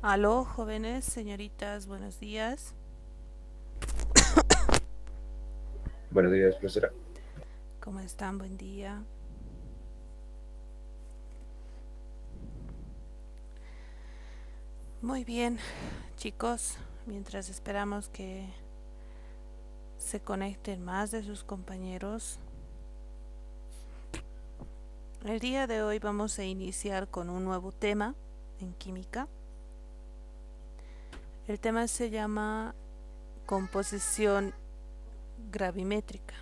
Aló, jóvenes, señoritas, buenos días. Buenos días, profesora. ¿Cómo están? Buen día. Muy bien, chicos, mientras esperamos que se conecten más de sus compañeros, el día de hoy vamos a iniciar con un nuevo tema en química. El tema se llama composición gravimétrica.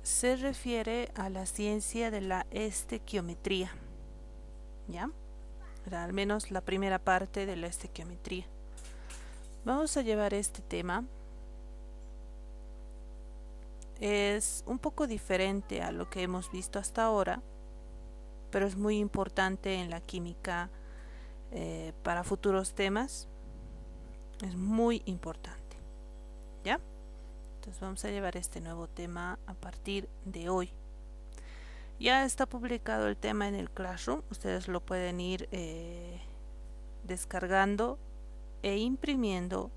Se refiere a la ciencia de la estequiometría, ¿ya? Al menos la primera parte de la estequiometría. Vamos a llevar este tema. Es un poco diferente a lo que hemos visto hasta ahora, pero es muy importante en la química para futuros temas. Es muy importante, ¿ya? Entonces vamos a llevar este nuevo tema a partir de hoy. Ya está publicado el tema en el Classroom. Ustedes lo pueden ir descargando e imprimiendo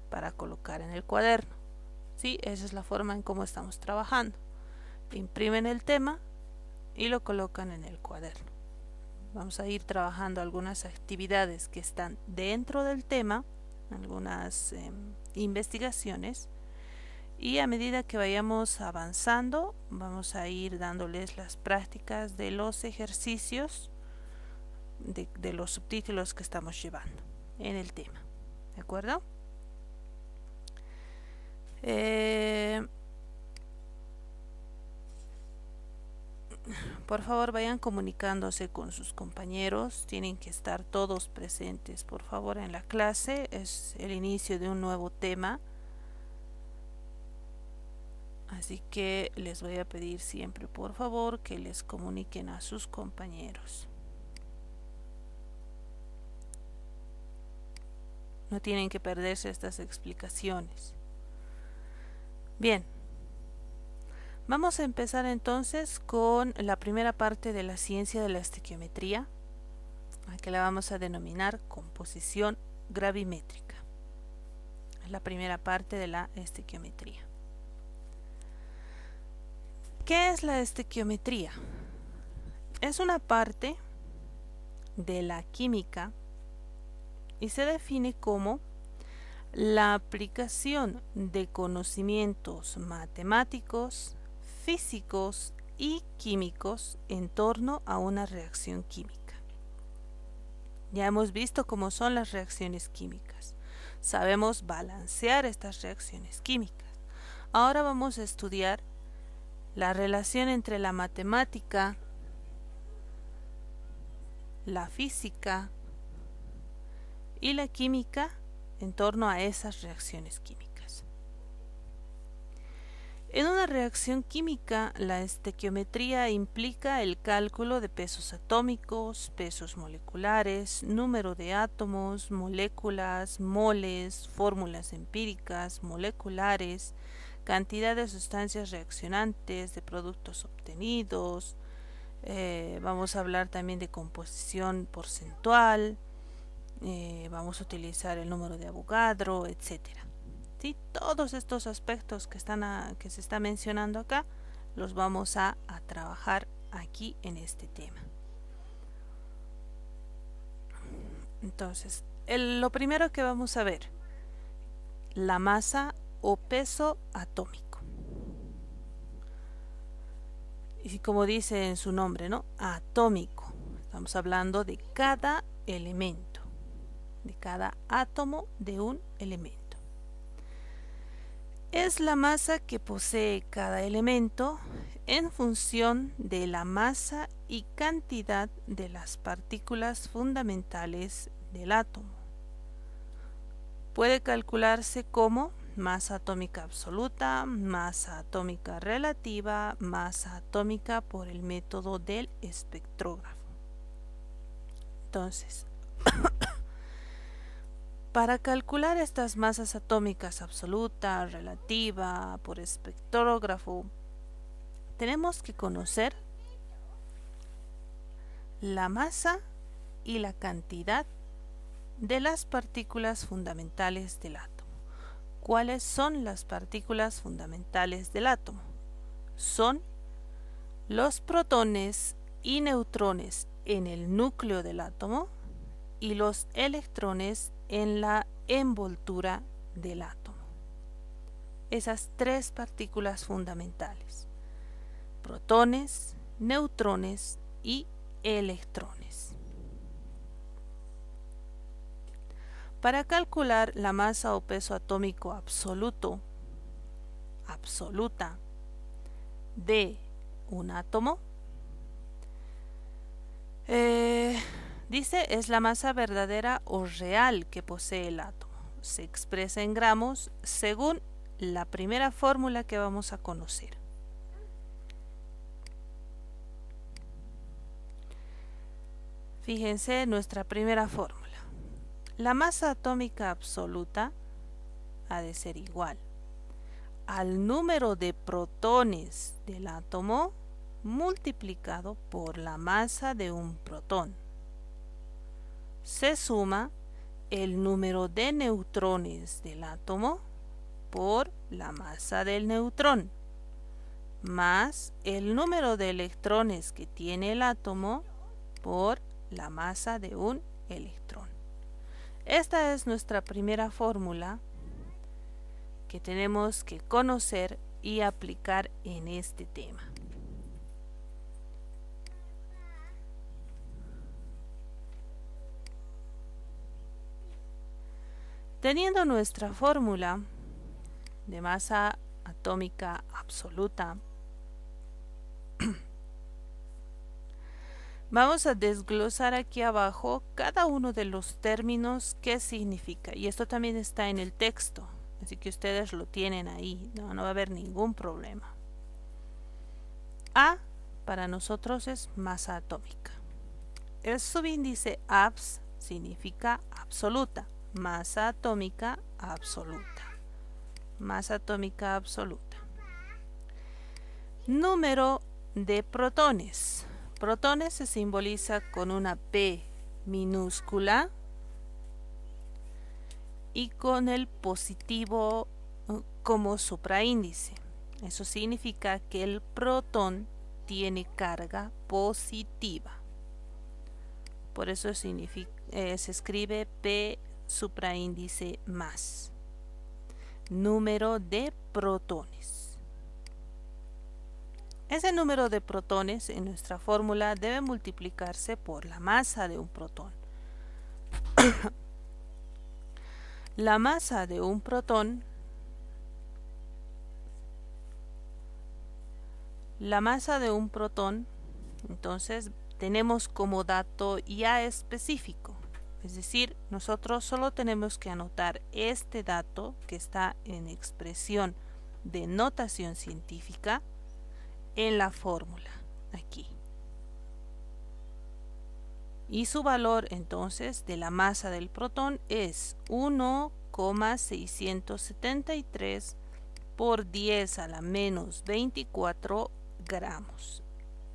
para colocar en el cuaderno. Sí, esa es la forma en cómo estamos trabajando. Imprimen el tema y lo colocan en el cuaderno. Vamos a ir trabajando algunas actividades que están dentro del tema, algunas investigaciones, y a medida que vayamos avanzando vamos a ir dándoles las prácticas de los ejercicios de los subtítulos que estamos llevando en el tema. ¿De acuerdo? Por favor, vayan comunicándose con sus compañeros. Tienen que estar todos presentes, por favor, en la clase. Es el inicio de un nuevo tema. Así que les voy a pedir siempre, por favor, que les comuniquen a sus compañeros. No tienen que perderse estas explicaciones. Bien. Vamos a empezar entonces con la primera parte de la ciencia de la estequiometría, que la vamos a denominar composición gravimétrica. Es la primera parte de la estequiometría. ¿Qué es la estequiometría? Es una parte de la química y se define como la aplicación de conocimientos matemáticos, físicos y químicos en torno a una reacción química. Ya hemos visto cómo son las reacciones químicas. Sabemos balancear estas reacciones químicas. Ahora vamos a estudiar la relación entre la matemática, la física y la química en torno a esas reacciones químicas. En una reacción química, la estequiometría implica el cálculo de pesos atómicos, pesos moleculares, número de átomos, moléculas, moles, fórmulas empíricas, moleculares, cantidad de sustancias reaccionantes, de productos obtenidos. Vamos a hablar también de composición porcentual. Vamos a utilizar el número de Avogadro, etcétera. ¿Sí? Todos estos aspectos que se está mencionando acá los vamos a trabajar aquí en este tema. Entonces, lo primero que vamos a ver, la masa o peso atómico. Y como dice en su nombre, ¿no? Atómico. Estamos hablando de cada elemento, de cada átomo de un elemento. Es la masa que posee cada elemento en función de la masa y cantidad de las partículas fundamentales del átomo. Puede calcularse como masa atómica absoluta, masa atómica relativa, masa atómica por el método del espectrógrafo. Entonces, para calcular estas masas atómicas absoluta, relativa, por espectrógrafo, tenemos que conocer la masa y la cantidad de las partículas fundamentales del átomo. ¿Cuáles son las partículas fundamentales del átomo? Son los protones y neutrones en el núcleo del átomo y los electrones en la envoltura del átomo. Esas tres partículas fundamentales: protones, neutrones y electrones. Para calcular la masa o peso atómico absoluta de un átomo, dice es la masa verdadera o real que posee el átomo. Se expresa en gramos según la primera fórmula que vamos a conocer. Fíjense nuestra primera fórmula. La masa atómica absoluta ha de ser igual al número de protones del átomo multiplicado por la masa de un protón. Se suma el número de neutrones del átomo por la masa del neutrón, más el número de electrones que tiene el átomo por la masa de un electrón. Esta es nuestra primera fórmula que tenemos que conocer y aplicar en este tema. Teniendo nuestra fórmula de masa atómica absoluta, vamos a desglosar aquí abajo cada uno de los términos que significa, y esto también está en el texto, así que ustedes lo tienen ahí, no va a haber ningún problema. A para nosotros es masa atómica. El subíndice ABS significa absoluta, masa atómica absoluta. Masa atómica absoluta. Número de protones. Protones se simboliza con una P minúscula y con el positivo como supraíndice. Eso significa que el protón tiene carga positiva. Por eso se escribe P supraíndice más. Número de protones. Ese número de protones en nuestra fórmula debe multiplicarse por la masa de un protón. La masa de un protón, entonces tenemos como dato ya específico. Es decir, nosotros solo tenemos que anotar este dato que está en expresión de notación científica en la fórmula, aquí. Y su valor entonces de la masa del protón es 1,673 por 10 a la menos 24 gramos.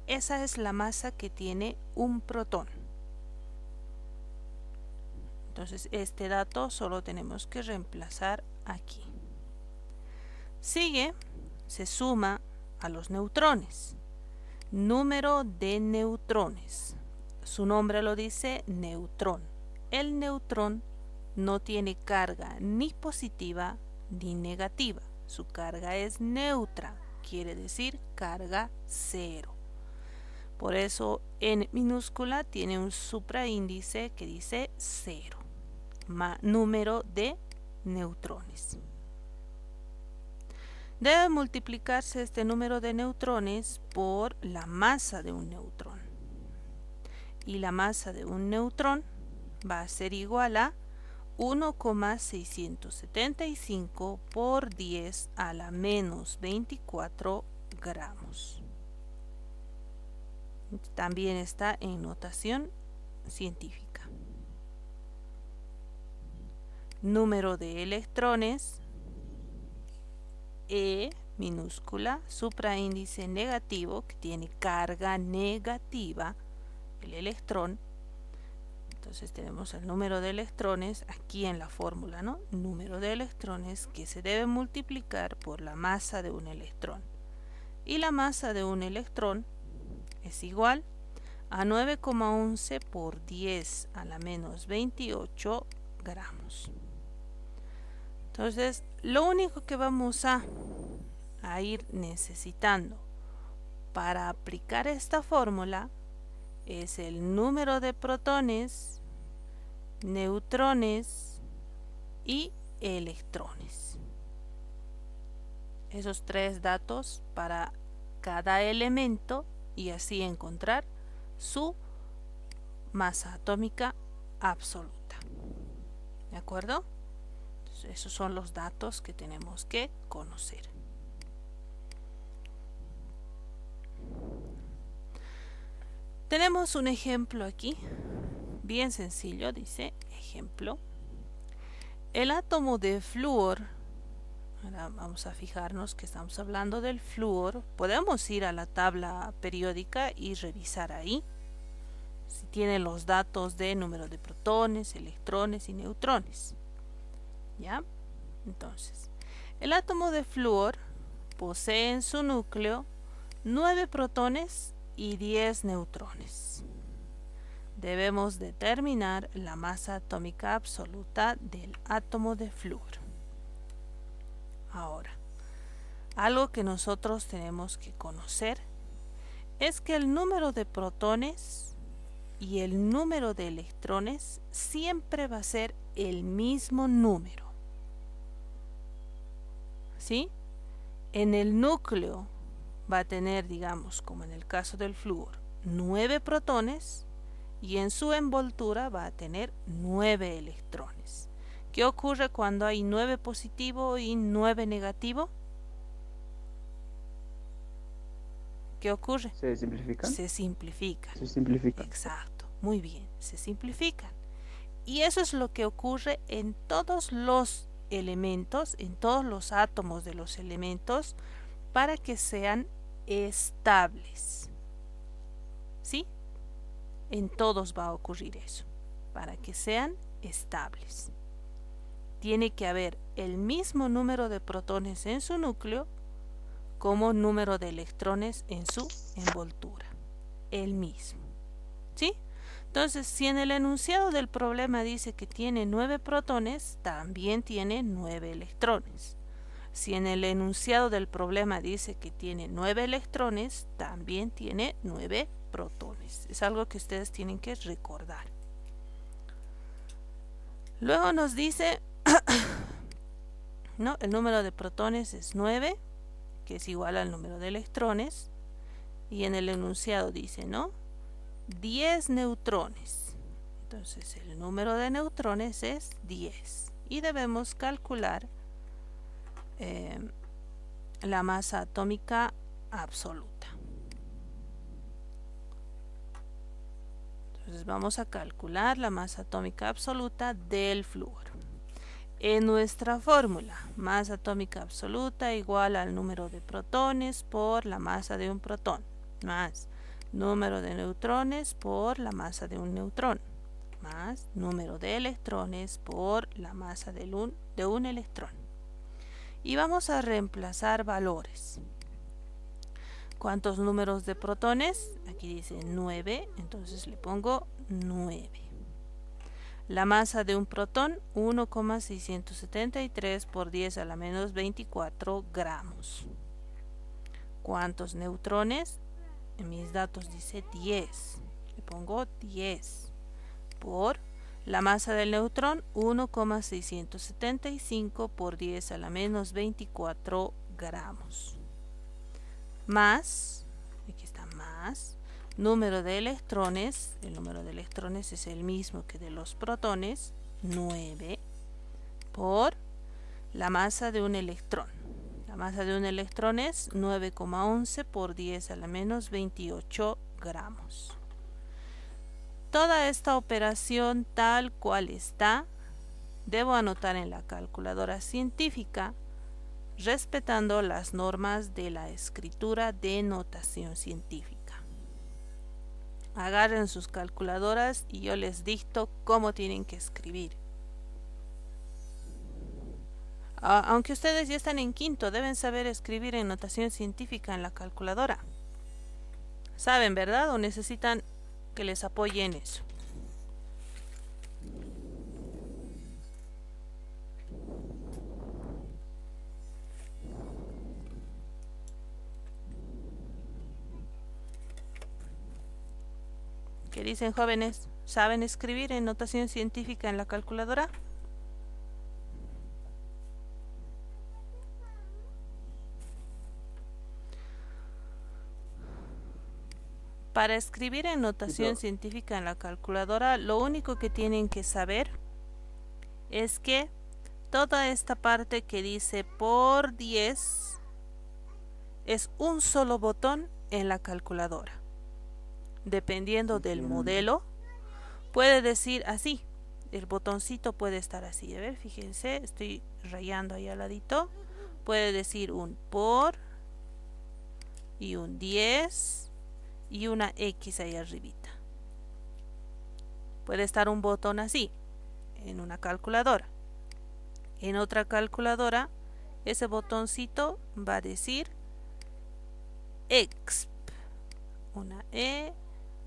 Esa es la masa que tiene un protón. Entonces este dato solo tenemos que reemplazar aquí. Sigue, se suma a los neutrones. Número de neutrones. Su nombre lo dice, neutrón. El neutrón no tiene carga ni positiva ni negativa. Su carga es neutra, quiere decir carga cero. Por eso en minúscula tiene un supraíndice que dice 0. Número de neutrones. Debe multiplicarse este número de neutrones por la masa de un neutrón. Y la masa de un neutrón va a ser igual a 1,675 por 10 a la menos 24 gramos. También está en notación científica. Número de electrones, E minúscula, supraíndice negativo, que tiene carga negativa, el electrón, Entonces tenemos el número de electrones aquí en la fórmula, ¿no? Número de electrones que se debe multiplicar por la masa de un electrón. Y la masa de un electrón es igual a 9,11 por 10 a la menos 28 gramos. Entonces, lo único que vamos a ir necesitando para aplicar esta fórmula es el número de protones, neutrones y electrones. Esos tres datos para cada elemento y así encontrar su masa atómica absoluta. ¿De acuerdo? Entonces, esos son los datos que tenemos que conocer. Tenemos un ejemplo aquí, bien sencillo, dice, ejemplo. El átomo de flúor, ahora vamos a fijarnos que estamos hablando del flúor, podemos ir a la tabla periódica y revisar ahí, si tiene los datos de número de protones, electrones y neutrones. ¿Ya? Entonces, el átomo de flúor posee en su núcleo 9 protones y 10 neutrones. Debemos determinar la masa atómica absoluta del átomo de flúor. Ahora, algo que nosotros tenemos que conocer es que el número de protones y el número de electrones siempre va a ser el mismo número. ¿Sí? En el núcleo va a tener, digamos, como en el caso del flúor, 9 protones y en su envoltura va a tener 9 electrones. ¿Qué ocurre cuando hay 9 positivo y 9 negativo? ¿Qué ocurre? ¿Se simplifican? Se simplifican. Se simplifican. Exacto, muy bien, se simplifican. Y eso es lo que ocurre en todos los elementos, en todos los átomos de los elementos, para que sean estables. ¿Sí? En todos va a ocurrir eso, para que sean estables. Tiene que haber el mismo número de protones en su núcleo como número de electrones en su envoltura. El mismo. ¿Sí? Entonces, si en el enunciado del problema dice que tiene 9 protones, también tiene 9 electrones. Si en el enunciado del problema dice que tiene 9 electrones, también tiene 9 protones. Es algo que ustedes tienen que recordar. Luego nos dice, ¿no? El número de protones es 9, que es igual al número de electrones. Y en el enunciado dice, ¿no? 10 neutrones. Entonces el número de neutrones es 10. Y debemos calcular la masa atómica absoluta. Entonces vamos a calcular la masa atómica absoluta del flúor. En nuestra fórmula, masa atómica absoluta igual al número de protones por la masa de un protón, más número de neutrones por la masa de un neutrón, más número de electrones por la masa de un electrón. Y vamos a reemplazar valores. ¿Cuántos números de protones? Aquí dice 9, entonces le pongo 9. La masa de un protón, 1,673 por 10 a la menos 24 gramos. ¿Cuántos neutrones? En mis datos dice 10. Le pongo 10 por la masa del neutrón, 1,675 por 10 a la menos 24 gramos. Más, aquí está más, número de electrones, el número de electrones es el mismo que de los protones, 9, por la masa de un electrón. La masa de un electrón es 9,11 por 10 a la menos 28 gramos. Toda esta operación tal cual está, debo anotar en la calculadora científica, respetando las normas de la escritura de notación científica. agarren sus calculadoras y yo les dicto cómo tienen que escribir. Aunque ustedes ya están en quinto, deben saber escribir en notación científica en la calculadora. ¿Saben, verdad? ¿O necesitan que les apoye en eso? ¿Qué dicen, jóvenes? ¿Saben escribir en notación científica en la calculadora? Para escribir en notación científica en la calculadora, lo único que tienen que saber es que toda esta parte que dice por 10 es un solo botón en la calculadora. Dependiendo del modelo, puede decir así. El botoncito puede estar así. A ver, fíjense, estoy rayando ahí al ladito. Puede decir un por y un 10 y una X ahí arribita. Puede estar un botón así en una calculadora. En otra calculadora, ese botoncito va a decir exp, una E,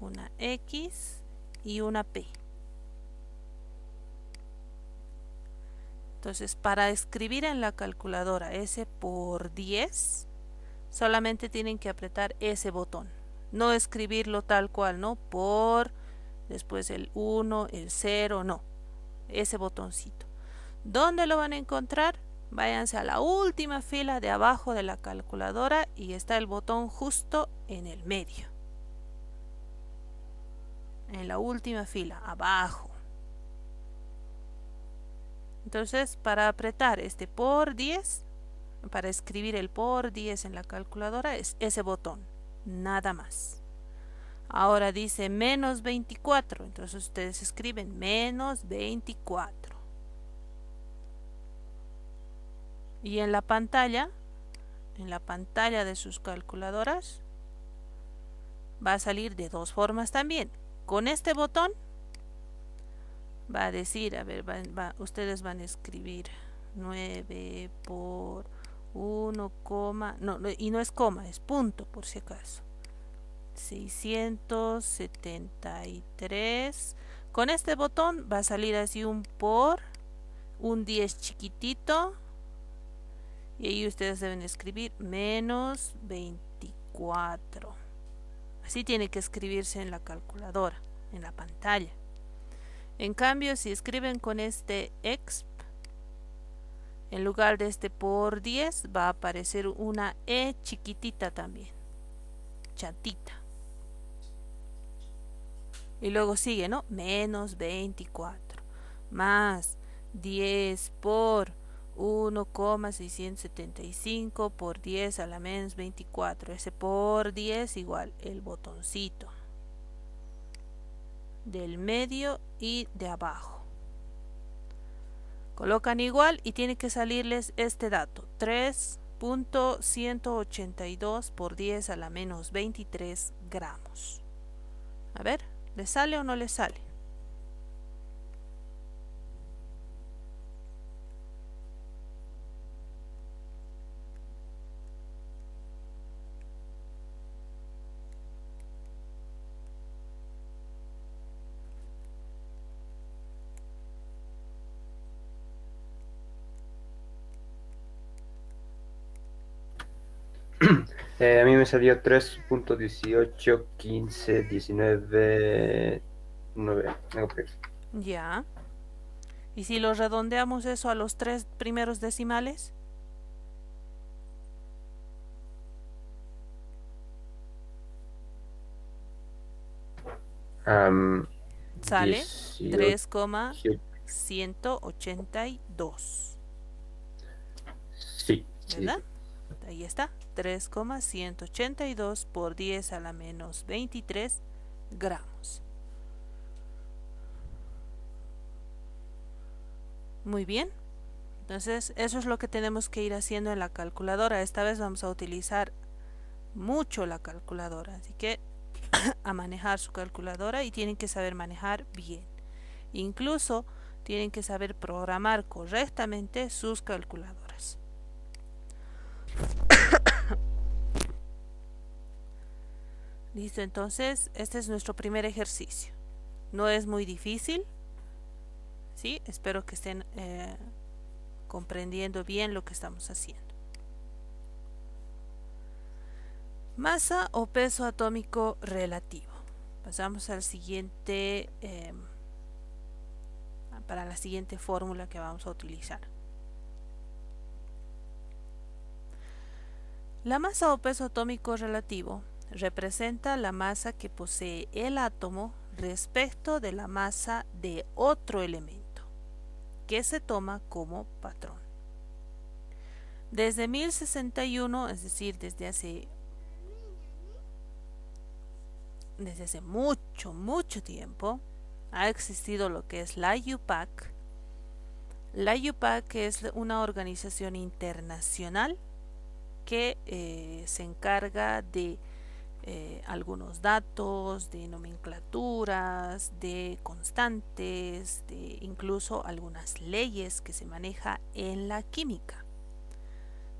una X y una P. Entonces, para escribir en la calculadora ese por 10, solamente tienen que apretar ese botón. No escribirlo tal cual, ¿no? Por, después el 1, el 0, no. Ese botoncito. ¿Dónde lo van a encontrar? Váyanse a la última fila de abajo de la calculadora y está el botón justo en el medio. En la última fila, abajo. Entonces, para apretar este por 10, para escribir el por 10 en la calculadora, es ese botón, nada más. Ahora dice menos 24, entonces ustedes escriben menos 24. Y en la pantalla de sus calculadoras, va a salir de dos formas también. Con este botón va a decir, a ver, ustedes van a escribir 9 por 1, no, y no es coma, es punto por si acaso. 673. Con este botón va a salir así un por, un 10 chiquitito, y ahí ustedes deben escribir menos 24. Así tiene que escribirse en la calculadora, en la pantalla. En cambio, si escriben con este exp, en lugar de este por 10, va a aparecer una E chiquitita también, chatita. Y luego sigue, ¿no? Menos 24, más 10 por 1,675 por 10 a la menos 24. Ese por 10 igual el botoncito del medio y de abajo. Colocan igual y tiene que salirles este dato: 3.182 por 10 a la menos 23 gramos. A ver, ¿le sale o no le sale? A mí me salió 3.18, 15, 19, 9. Ya. ¿Y si lo redondeamos eso a los 3 primeros decimales? Sale 3,182. Sí. ¿Verdad? Ahí está. 3,182 por 10 a la menos 23 gramos. Muy bien. Entonces, eso es lo que tenemos que ir haciendo en la calculadora. Esta vez vamos a utilizar mucho la calculadora. Así que a manejar su calculadora y tienen que saber manejar bien. Incluso tienen que saber programar correctamente sus calculadoras. Listo, entonces este es nuestro primer ejercicio. No es muy difícil, ¿sí? Espero que estén comprendiendo bien lo que estamos haciendo. Masa o peso atómico relativo. Pasamos al siguiente, para la siguiente fórmula que vamos a utilizar. La masa o peso atómico relativo representa la masa que posee el átomo respecto de la masa de otro elemento, que se toma como patrón. Desde 1061, es decir, desde hace mucho tiempo, ha existido lo que es la UPAC. La UPAC es una organización internacional que se encarga de algunos datos, de nomenclaturas, de constantes, de incluso algunas leyes que se maneja en la química.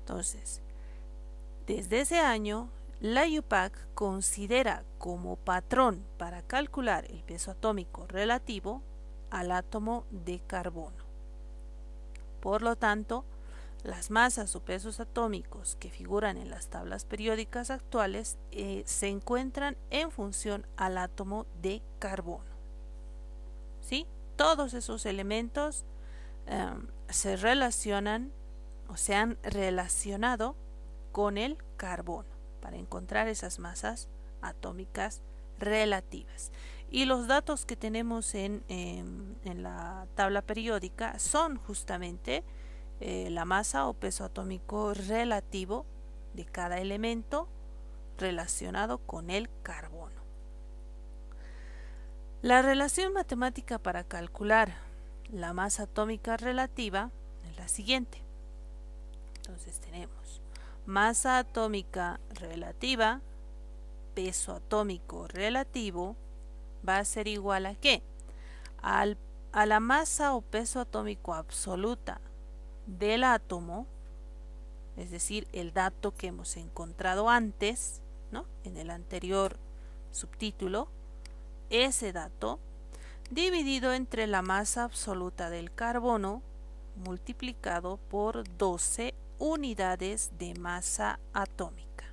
Entonces, desde ese año, la UPAC considera como patrón para calcular el peso atómico relativo al átomo de carbono. Por lo tanto, las masas o pesos atómicos que figuran en las tablas periódicas actuales se encuentran en función al átomo de carbono. ¿Sí? Todos esos elementos se relacionan o se han relacionado con el carbono para encontrar esas masas atómicas relativas. Y los datos que tenemos en la tabla periódica son justamente la masa o peso atómico relativo de cada elemento relacionado con el carbono. La relación matemática para calcular la masa atómica relativa es la siguiente. Entonces tenemos masa atómica relativa, peso atómico relativo, va a ser igual a ¿qué? A la masa o peso atómico absoluta del átomo, es decir, el dato que hemos encontrado antes, ¿no? En el anterior subtítulo, ese dato dividido entre la masa absoluta del carbono multiplicado por 12 unidades de masa atómica.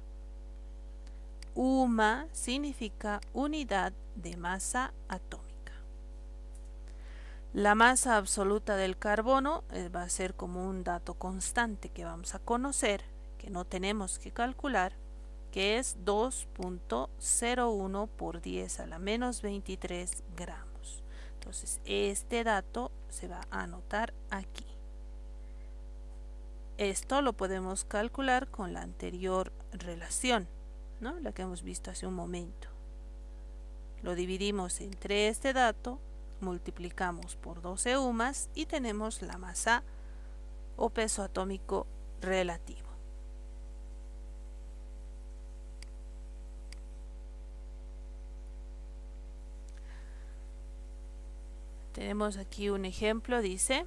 UMA significa unidad de masa atómica. La masa absoluta del carbono va a ser como un dato constante que vamos a conocer, que no tenemos que calcular, que es 2.01 por 10 a la menos 23 gramos. Entonces, este dato se va a anotar aquí. Esto lo podemos calcular con la anterior relación, ¿no? La que hemos visto hace un momento. Lo dividimos entre este dato, multiplicamos por 12 UMAS y tenemos la masa o peso atómico relativo. Tenemos aquí un ejemplo, dice,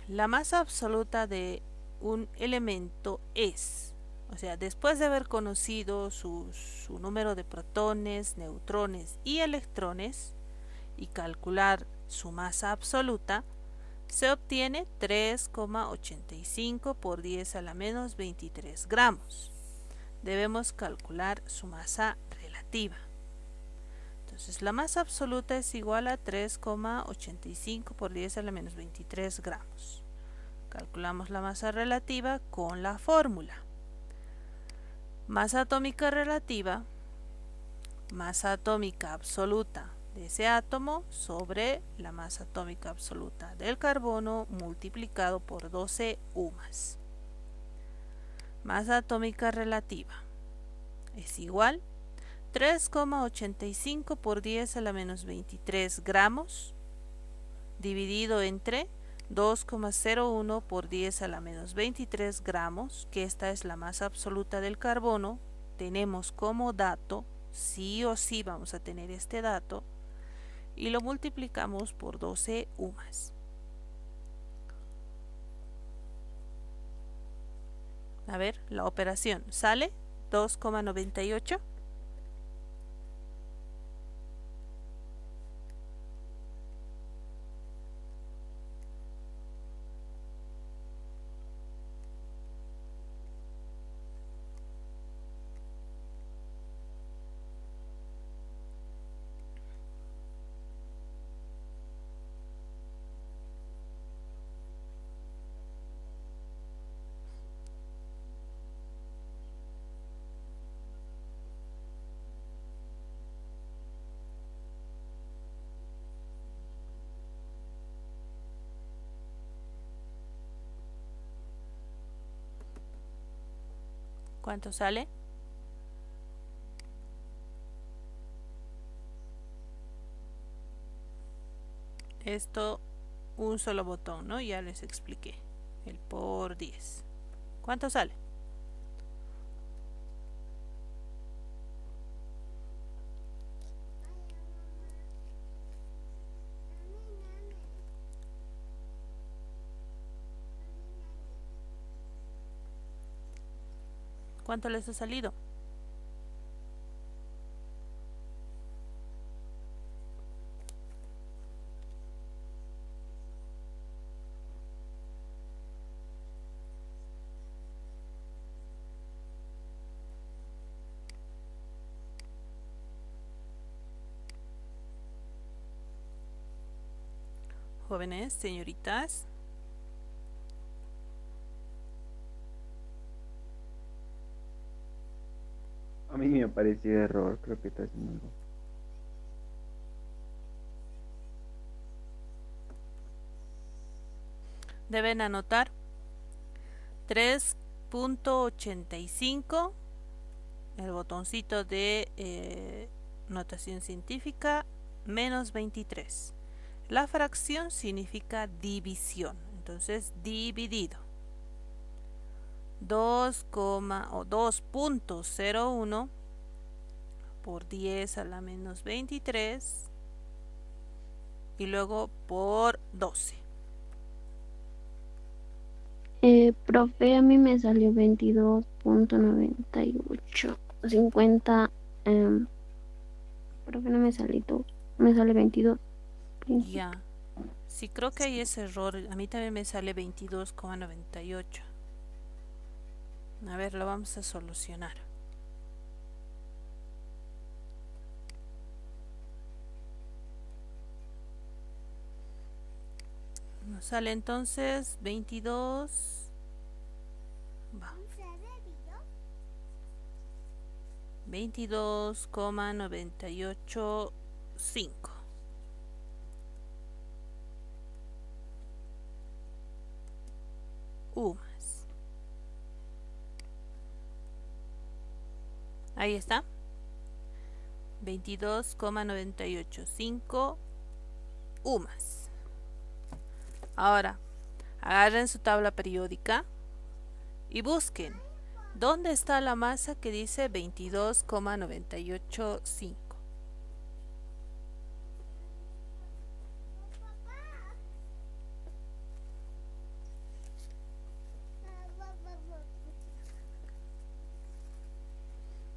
la masa absoluta de un elemento es, o sea, después de haber conocido su número de protones, neutrones y electrones y calcular su masa absoluta, se obtiene 3,85 por 10 a la menos 23 gramos. Debemos calcular su masa relativa. Entonces la masa absoluta es igual a 3,85 por 10 a la menos 23 gramos. Calculamos la masa relativa con la fórmula. Masa atómica relativa, masa atómica absoluta de ese átomo sobre la masa atómica absoluta del carbono multiplicado por 12 UMAS. Masa atómica relativa es igual 3,85 por 10 a la menos 23 gramos dividido entre 2,01 por 10 a la menos 23 gramos, que esta es la masa absoluta del carbono. Tenemos como dato sí o sí vamos a tener este dato y lo multiplicamos por 12 UMAS. A ver, la operación sale 2,98. ¿Cuánto sale? Esto un solo botón, ¿no? Ya les expliqué. El por 10. ¿Cuánto sale? ¿Cuánto les ha salido? Jóvenes, señoritas. A mí me apareció error, creo que está haciendo algo. Deben anotar 3.85, el botoncito de notación científica, menos 23. La fracción significa división, entonces dividido. 2,01 por 10 a la menos 23 y luego por 12. Profe, a mí me salió 22.98. 50. Profe, no me sale 2. Me sale 22. Ya. Sí, creo que hay ese error. A mí también me sale 22,98. A ver, lo vamos a solucionar. Nos sale entonces 22. Va. 22,985. UMAS. Ahí está. 22,985 UMAS. Ahora, agarren su tabla periódica y busquen dónde está la masa que dice 22,985.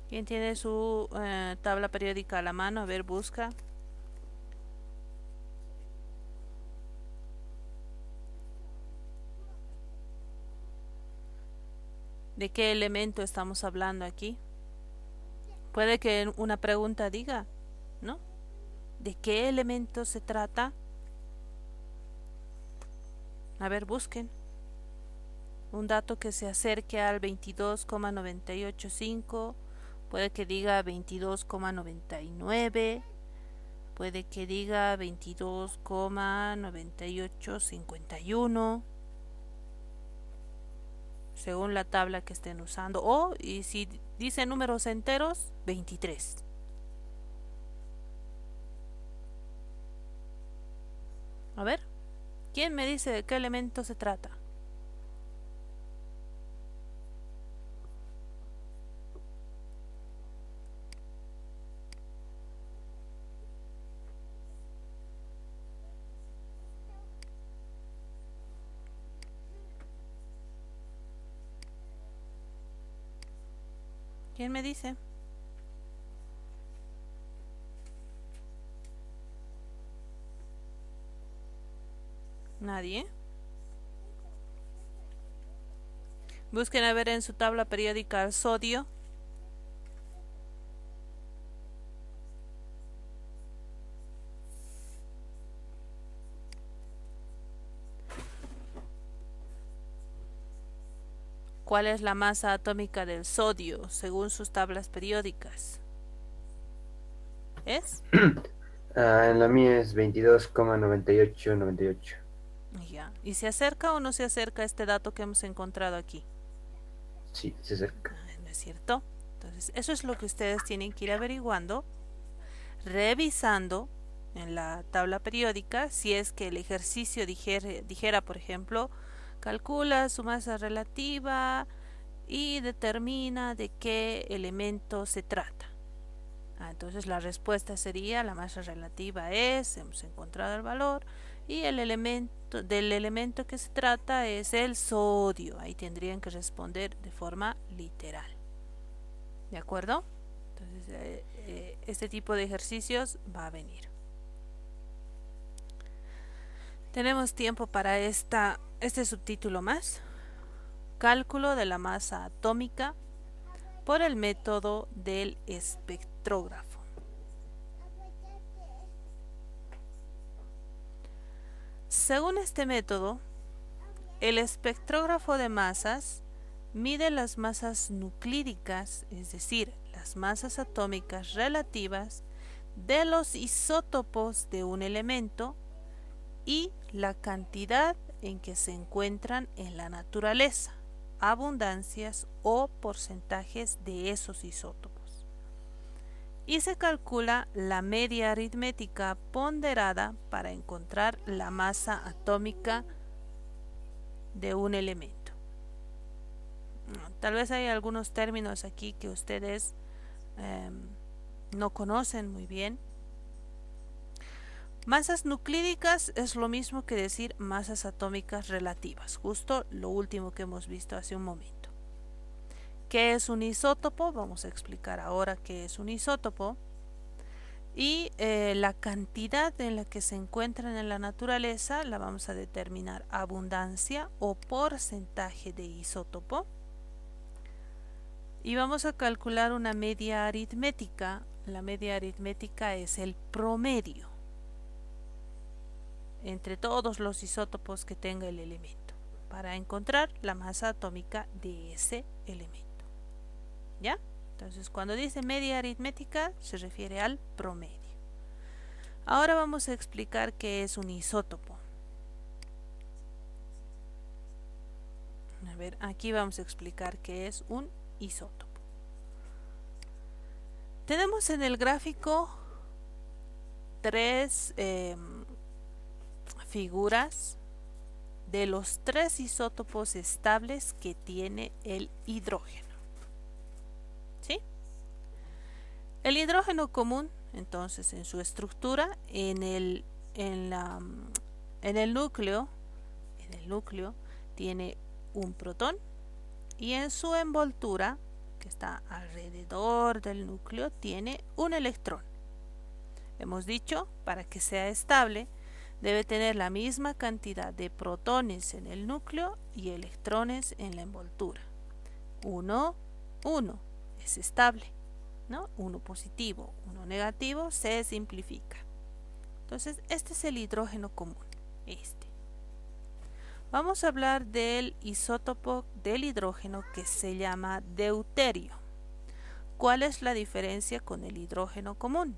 ¿Quién tiene su tabla periódica a la mano? A ver, busca. ¿De qué elemento estamos hablando aquí? Puede que una pregunta diga, ¿no? ¿De qué elemento se trata? A ver, busquen un dato que se acerque al 22,985. Puede que diga 22,99. Puede que diga 22,9851. Según la tabla que estén usando. O, y si dice números enteros, 23. A ver, ¿quién me dice de qué elemento se trata? ¿Quién me dice? ¿Nadie? Busquen a ver en su tabla periódica el sodio. ¿Cuál es la masa atómica del sodio según sus tablas periódicas? ¿Es? En la mía es 22,9898. Ya. ¿Y se acerca o no se acerca este dato que hemos encontrado aquí? Sí, se acerca. ¿No es cierto? Entonces, eso es lo que ustedes tienen que ir averiguando, revisando en la tabla periódica, si es que el ejercicio dijera, por ejemplo, calcula su masa relativa y determina de qué elemento se trata. Entonces la respuesta sería: la masa relativa es, hemos encontrado el valor, y el elemento que se trata es el sodio. Ahí tendrían que responder de forma literal. ¿De acuerdo? Entonces este tipo de ejercicios va a venir. Tenemos tiempo para este subtítulo más: cálculo de la masa atómica por el método del espectrógrafo. Según este método, el espectrógrafo de masas mide las masas nuclídicas, es decir, las masas atómicas relativas de los isótopos de un elemento, y la cantidad en que se encuentran en la naturaleza, abundancias o porcentajes de esos isótopos. Y se calcula la media aritmética ponderada para encontrar la masa atómica de un elemento. Tal vez hay algunos términos aquí que ustedes no conocen muy bien. Masas nuclídicas es lo mismo que decir masas atómicas relativas, justo lo último que hemos visto hace un momento. ¿Qué es un isótopo? Vamos a explicar ahora qué es un isótopo. Y la cantidad en la que se encuentran en la naturaleza la vamos a determinar abundancia o porcentaje de isótopo. Y vamos a calcular una media aritmética. La media aritmética es el promedio entre todos los isótopos que tenga el elemento, para encontrar la masa atómica de ese elemento. ¿Ya? Entonces, cuando dice media aritmética, se refiere al promedio. Ahora vamos a explicar qué es un isótopo. A ver, aquí vamos a explicar qué es un isótopo. Tenemos en el gráfico tres figuras de los tres isótopos estables que tiene el hidrógeno. ¿Sí? El hidrógeno común, entonces, en su estructura, en el núcleo tiene un protón, y en su envoltura, que está alrededor del núcleo, tiene un electrón. Hemos dicho, para que sea estable, debe tener la misma cantidad de protones en el núcleo y electrones en la envoltura. 1, 1 es estable, ¿no? 1 positivo, 1 negativo, se simplifica. Entonces, este es el hidrógeno común, este. Vamos a hablar del isótopo del hidrógeno que se llama deuterio. ¿Cuál es la diferencia con el hidrógeno común?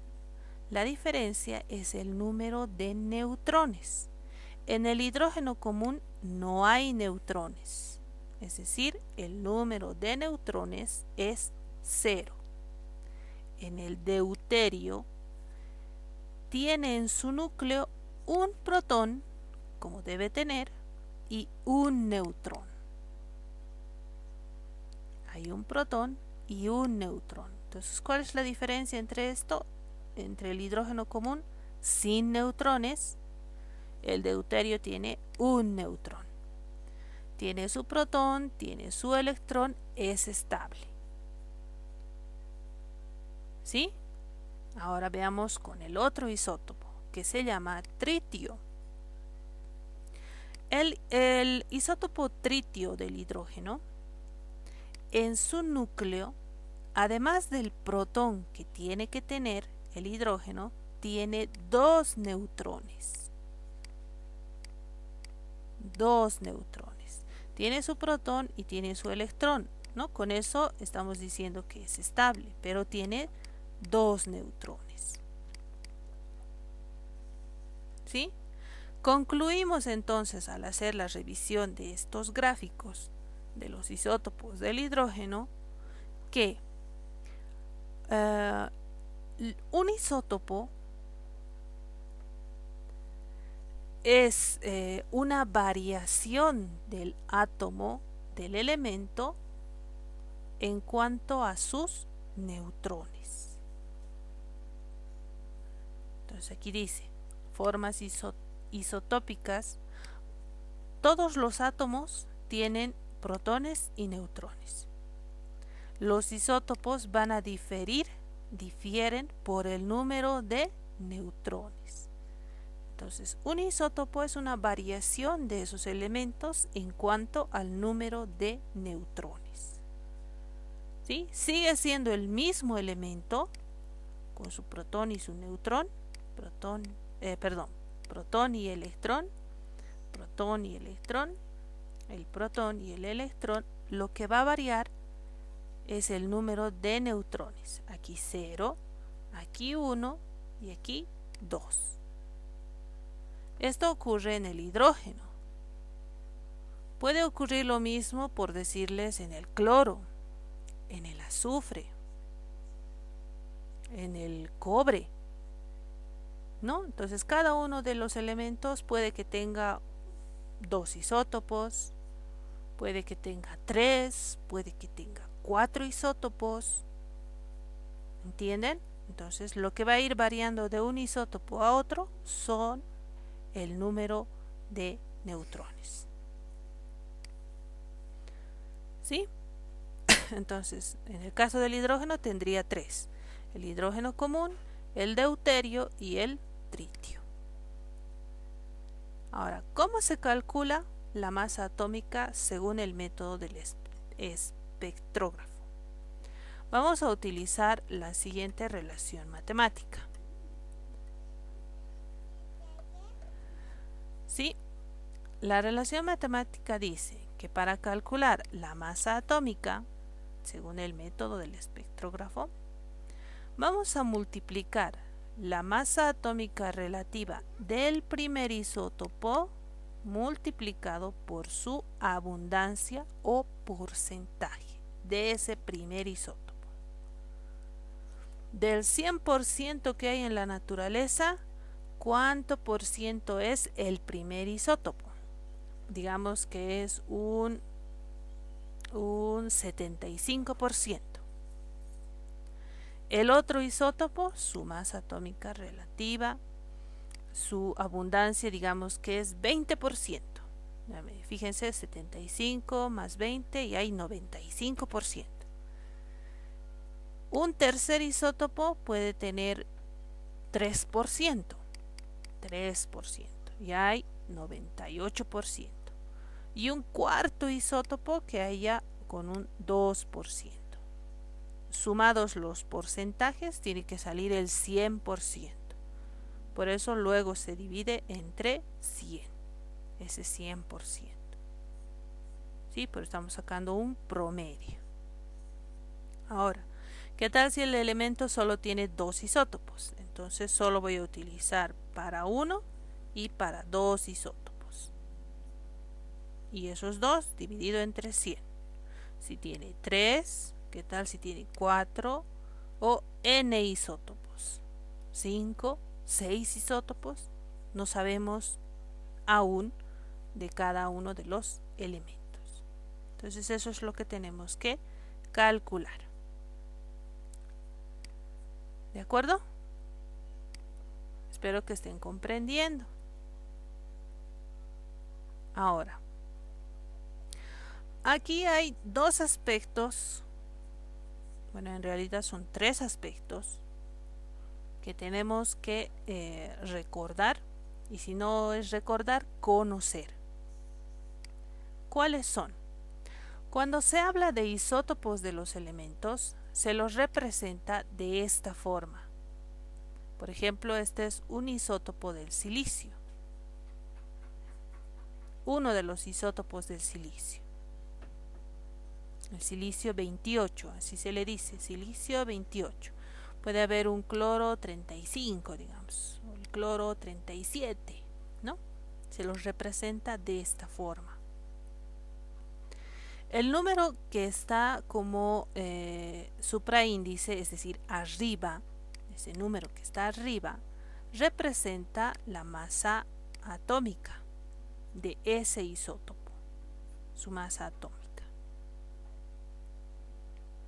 La diferencia es el número de neutrones. En el hidrógeno común no hay neutrones, es decir, el número de neutrones es 0. En el deuterio tiene en su núcleo un protón, como debe tener, y un neutrón. Hay un protón y un neutrón. Entonces, ¿cuál es la diferencia entre esto? Entre el hidrógeno común sin neutrones, el deuterio tiene un neutrón. Tiene su protón, tiene su electrón, es estable. ¿Sí? Ahora veamos con el otro isótopo, que se llama tritio. El isótopo tritio del hidrógeno, en su núcleo, además del protón que tiene que tener el hidrógeno, tiene dos neutrones. Dos neutrones. Tiene su protón y tiene su electrón, ¿no? Con eso estamos diciendo que es estable, pero tiene dos neutrones. ¿Sí? Concluimos entonces al hacer la revisión de estos gráficos de los isótopos del hidrógeno que un isótopo es una variación del átomo del elemento en cuanto a sus neutrones. Entonces aquí dice, formas isotópicas, todos los átomos tienen protones y neutrones. Los isótopos van a difieren por el número de neutrones. Entonces, un isótopo es una variación de esos elementos en cuanto al número de neutrones. ¿Sí? Sigue siendo el mismo elemento con su protón y su neutrón, protón y electrón, protón y electrón, el protón y el electrón. Lo que va a variar es el número de neutrones. Aquí 0, aquí 1 y aquí 2. Esto ocurre en el hidrógeno. Puede ocurrir lo mismo, por decirles, en el cloro, en el azufre, en el cobre, ¿no? Entonces cada uno de los elementos puede que tenga dos isótopos, puede que tenga 3, puede que tenga 4 isótopos. ¿Entienden? Entonces lo que va a ir variando de un isótopo a otro son el número de neutrones. ¿Sí? Entonces, en el caso del hidrógeno tendría 3. El hidrógeno común, el deuterio y el tritio. Ahora, ¿cómo se calcula la masa atómica según el método del espectrógrafo? Vamos a utilizar la siguiente relación matemática. ¿Sí? La relación matemática dice que para calcular la masa atómica, según el método del espectrógrafo, vamos a multiplicar la masa atómica relativa del primer isótopo multiplicado por su abundancia o porcentaje de ese primer isótopo. Del 100% que hay en la naturaleza, ¿cuánto por ciento es el primer isótopo? Digamos que es un 75%. El otro isótopo, su masa atómica relativa, su abundancia, digamos que es 20%. Fíjense, 75 más 20 y hay 95%. Un tercer isótopo puede tener 3%. Y hay 98%. Y un cuarto isótopo que haya con un 2%. Sumados los porcentajes, tiene que salir el 100%. Por eso luego se divide entre 100. Ese 100%. ¿Sí? Pero estamos sacando un promedio. Ahora, ¿qué tal si el elemento solo tiene dos isótopos? Entonces solo voy a utilizar para uno y para dos isótopos. Y esos dos dividido entre 100. Si tiene 3, ¿qué tal si tiene 4 o n isótopos? 5, 6 isótopos. No sabemos aún de cada uno de los elementos. Entonces eso es lo que tenemos que calcular. ¿De acuerdo? Espero que estén comprendiendo. Ahora, aquí hay dos aspectos Bueno, en realidad son tres aspectos que tenemos que recordar, y si no es recordar, conocer. ¿Cuáles son? Cuando se habla de isótopos de los elementos, se los representa de esta forma. Por ejemplo, este es un isótopo del silicio. Uno de los isótopos del silicio. El silicio 28, así se le dice, silicio 28. Puede haber un cloro 35, digamos, o el cloro 37, ¿no? Se los representa de esta forma. El número que está como supraíndice, es decir, arriba, ese número que está arriba, representa la masa atómica de ese isótopo, su masa atómica.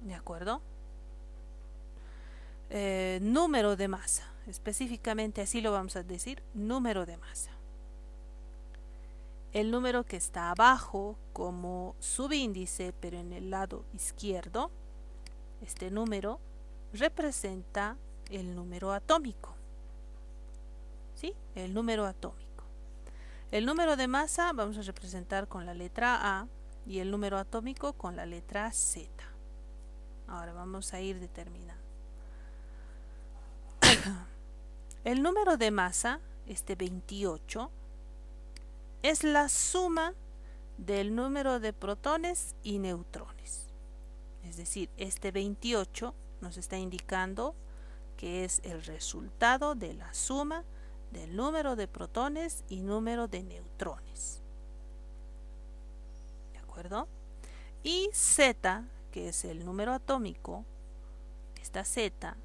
¿De acuerdo? Número de masa, específicamente así lo vamos a decir, número de masa. El número que está abajo como subíndice, pero en el lado izquierdo, este número representa el número atómico. ¿Sí? El número atómico. El número de masa vamos a representar con la letra A y el número atómico con la letra Z. Ahora vamos a ir determinando. El número de masa, este 28, es la suma del número de protones y neutrones. Es decir, este 28 nos está indicando que es el resultado de la suma del número de protones y número de neutrones. ¿De acuerdo? Y Z, que es el número atómico, esta Z,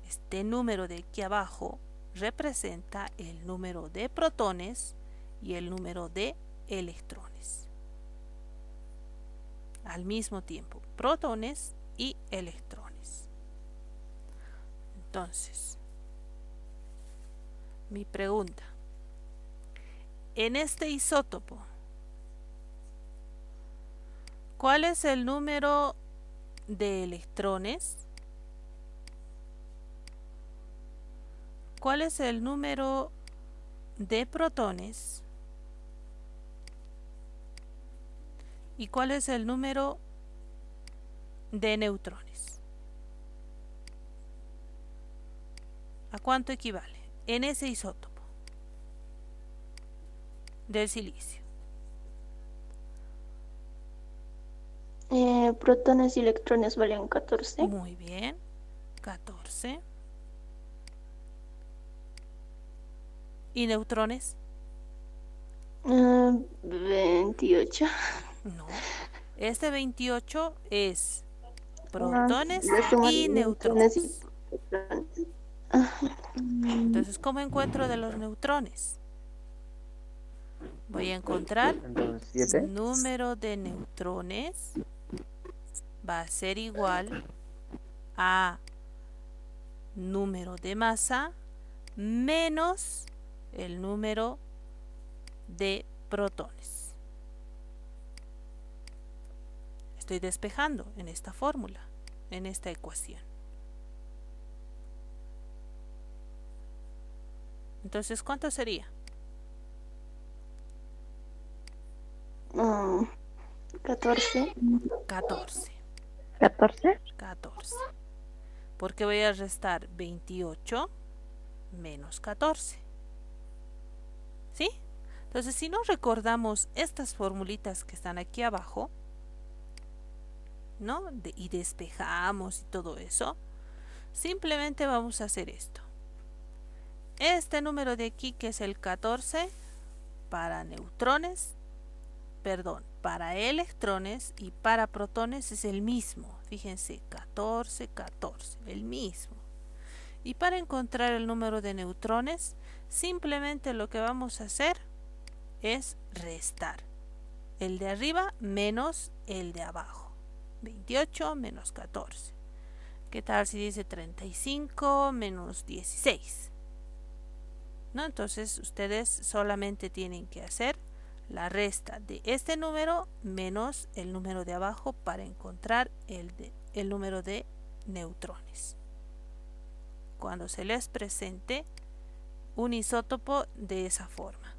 este número de aquí abajo, representa el número de protones y el número de electrones. Al mismo tiempo, protones y electrones. Entonces, mi pregunta, en este isótopo, ¿cuál es el número de electrones? ¿Cuál es el número de protones? ¿Y cuál es el número de neutrones? ¿A cuánto equivale en ese isótopo del silicio? Protones y electrones valen 14. Muy bien, 14. ¿Y neutrones? 28. No. Este 28 es protones La suma y de neutrones. protones. Entonces, ¿cómo encuentro de los neutrones? Voy a encontrar Entonces, 7. número de neutrones va a ser igual a número de masa menos el número de protones. Estoy despejando en esta fórmula, en esta ecuación. Entonces, ¿cuánto sería? 14. 14. 14. 14. Porque voy a restar 28 menos 14. ¿Sí? Entonces, si no recordamos estas formulitas que están aquí abajo, ¿no? Y despejamos y todo eso, simplemente vamos a hacer esto. Este número de aquí, que es el 14, para neutrones, perdón, para electrones y para protones es el mismo. Fíjense, 14, 14, el mismo. Y para encontrar el número de neutrones, simplemente lo que vamos a hacer es restar el de arriba menos el de abajo. 28 menos 14. ¿Qué tal si dice 35 menos 16? ¿No? Entonces ustedes solamente tienen que hacer la resta de este número menos el número de abajo para encontrar el número de neutrones. Cuando se les presente un isótopo de esa forma.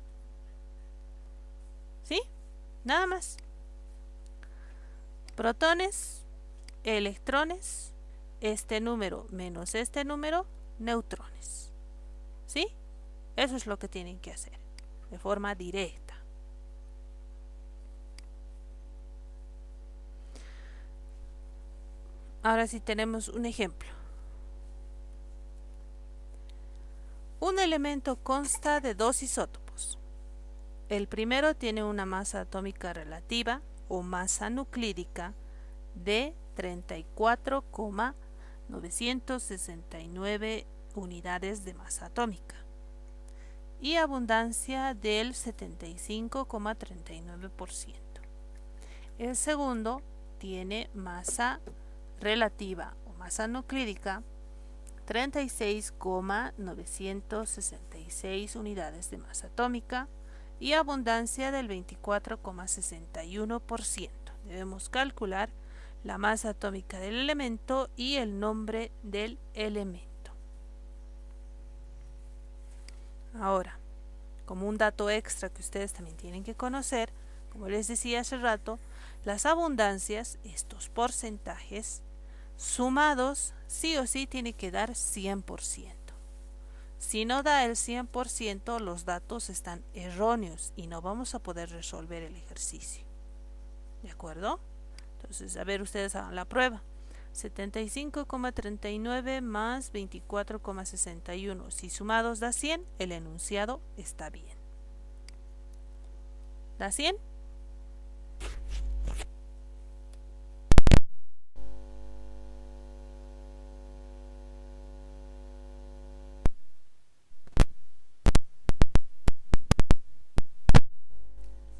¿Sí? Nada más. Protones, electrones, este número menos este número, neutrones. ¿Sí? Eso es lo que tienen que hacer de forma directa. Ahora sí tenemos un ejemplo. Un elemento consta de dos isótopos. El primero tiene una masa atómica relativa o masa nuclídica de 34,969 unidades de masa atómica y abundancia del 75,39%. El segundo tiene masa relativa o masa nuclídica 36,966 unidades de masa atómica y abundancia del 24,61%. Debemos calcular la masa atómica del elemento y el nombre del elemento. Ahora, como un dato extra que ustedes también tienen que conocer, como les decía hace rato, las abundancias, estos porcentajes, sumados sí o sí tiene que dar 100%. Si no da el 100%, los datos están erróneos y no vamos a poder resolver el ejercicio. ¿De acuerdo? Entonces, a ver, ustedes hagan la prueba. 75,39 más 24,61. Si sumados da 100, el enunciado está bien. ¿Da 100?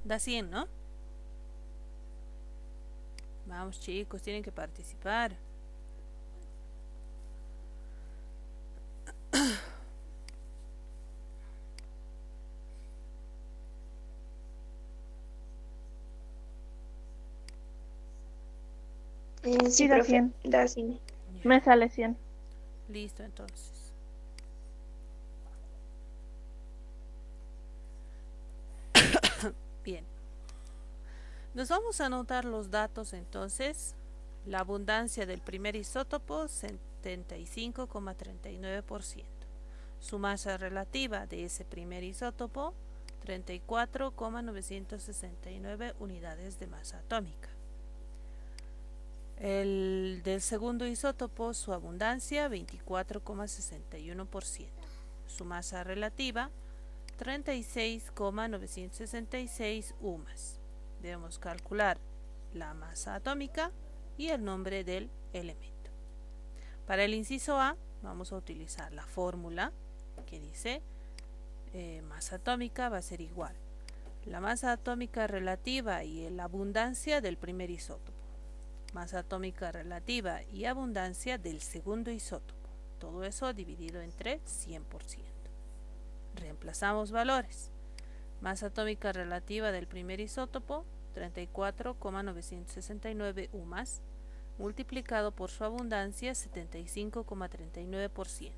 Da 100, ¿no? Vamos, chicos, tienen que participar. Sí, da profe, 100. da 100. Me sale 100. Listo, entonces. Bien. Nos vamos a anotar los datos entonces. La abundancia del primer isótopo, 75,39%. Su masa relativa de ese primer isótopo, 34,969 unidades de masa atómica. El del segundo isótopo, su abundancia, 24,61%. Su masa relativa, 36,966 UMAS. Debemos calcular la masa atómica y el nombre del elemento. Para el inciso A vamos a utilizar la fórmula que dice masa atómica va a ser igual la masa atómica relativa y la abundancia del primer isótopo, masa atómica relativa y abundancia del segundo isótopo, todo eso dividido entre 100%. Reemplazamos valores. Masa atómica relativa del primer isótopo, 34,969 UMAS, multiplicado por su abundancia, 75,39%,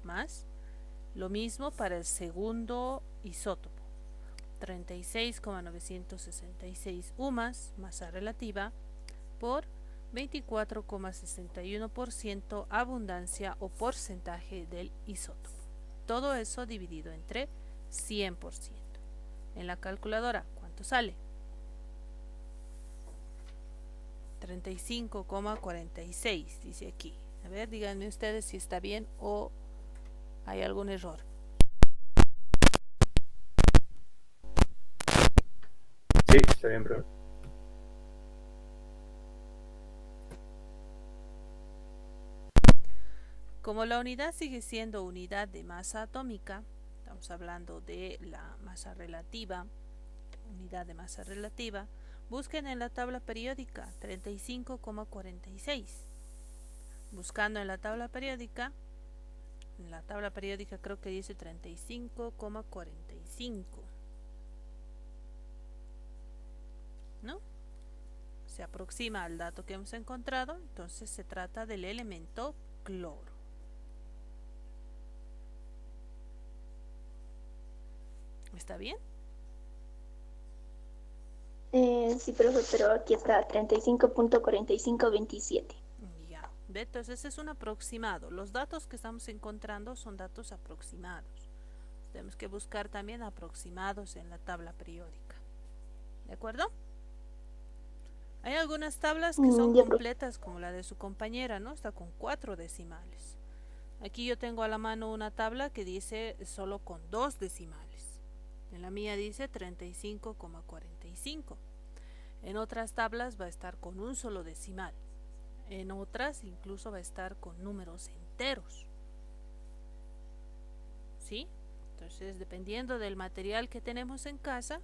más lo mismo para el segundo isótopo, 36,966 UMAS, masa relativa, por 24,61% abundancia o porcentaje del isótopo. Todo eso dividido entre 100%. En la calculadora, ¿cuánto sale? 35,46 dice aquí. A ver, díganme ustedes si está bien o hay algún error. Sí, está bien, bro. Como la unidad sigue siendo unidad de masa atómica, estamos hablando de la masa relativa, unidad de masa relativa, busquen en la tabla periódica 35,46. Buscando en la tabla periódica creo que dice 35,45. ¿No? O se aproxima al dato que hemos encontrado, entonces se trata del elemento cloro. ¿Está bien? Sí, profe, pero aquí está 35.4527. Ya, ¿ve? Entonces ese es un aproximado. Los datos que estamos encontrando son datos aproximados. Tenemos que buscar también aproximados en la tabla periódica. ¿De acuerdo? Hay algunas tablas que son Ya, profe. completas, como la de su compañera, ¿no? Está con 4 decimales. Aquí yo tengo a la mano una tabla que dice solo con 2 decimales. En la mía dice 35,45. En otras tablas va a estar con un solo decimal. En otras incluso va a estar con números enteros. ¿Sí? Entonces, dependiendo del material que tenemos en casa,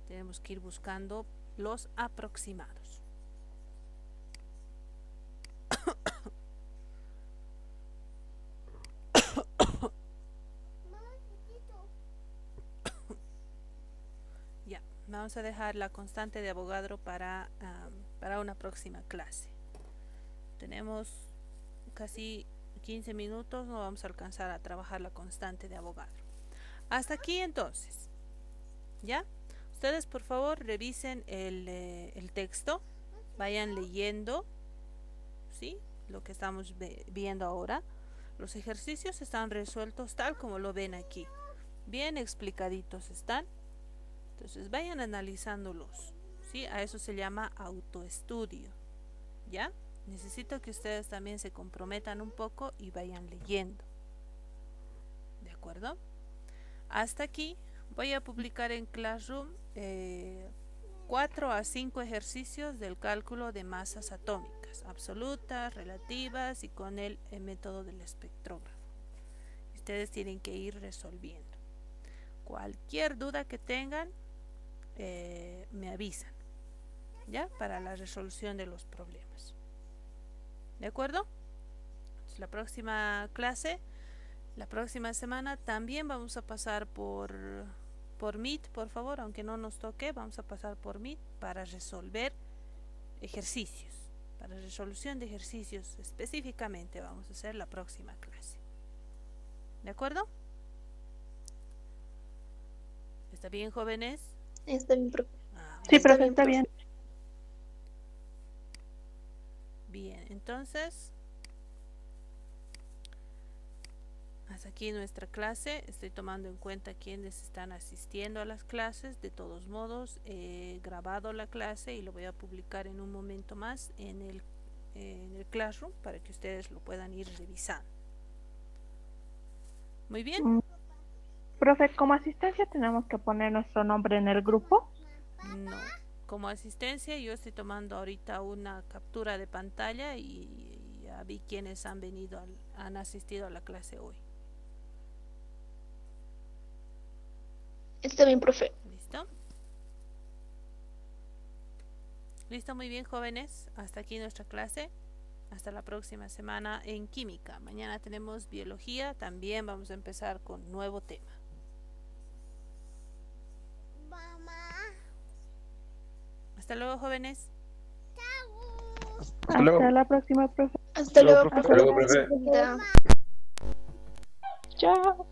tenemos que ir buscando los aproximados. Ya, vamos a dejar la constante de Avogadro para una próxima clase. Tenemos casi 15 minutos, no vamos a alcanzar a trabajar la constante de Avogadro. Hasta aquí entonces. ¿Ya? Ustedes por favor revisen el texto, vayan leyendo, ¿sí? Lo que estamos viendo ahora. Los ejercicios están resueltos tal como lo ven aquí. Bien explicaditos están. Entonces vayan analizándolos, ¿sí? A eso se llama autoestudio. ¿Ya? Necesito que ustedes también se comprometan un poco y vayan leyendo. ¿De acuerdo? Hasta aquí voy a publicar en Classroom 4 a 5 ejercicios del cálculo de masas atómicas, absolutas, relativas y con el método del espectrógrafo. Ustedes tienen que ir resolviendo. Cualquier duda que tengan, me avisan, ¿ya? Para la resolución de los problemas. ¿De acuerdo? Entonces, la próxima clase, la próxima semana también vamos a pasar por Meet, por favor, aunque no nos toque, vamos a pasar por Meet para resolver ejercicios. Para resolución de ejercicios específicamente vamos a hacer la próxima clase. ¿De acuerdo? ¿Está bien, jóvenes? Está bien, profe. Sí, profe, está bien. Bien, entonces hasta aquí nuestra clase. Estoy tomando en cuenta quienes están asistiendo a las clases. De todos modos, he grabado la clase y lo voy a publicar en un momento más en el Classroom para que ustedes lo puedan ir revisando. Muy bien. Profe, como asistencia tenemos que poner nuestro nombre en el grupo. No, como asistencia yo estoy tomando ahorita una captura de pantalla y ya vi quienes han venido, han asistido a la clase hoy. Está bien, profe. ¿Listo? Listo, muy bien, jóvenes. Hasta aquí nuestra clase. Hasta la próxima semana en química. Mañana tenemos biología. También vamos a empezar con nuevo tema. Hasta luego, jóvenes. Hasta la próxima, profe. Hasta luego, Hasta luego, profe. profe. Chao.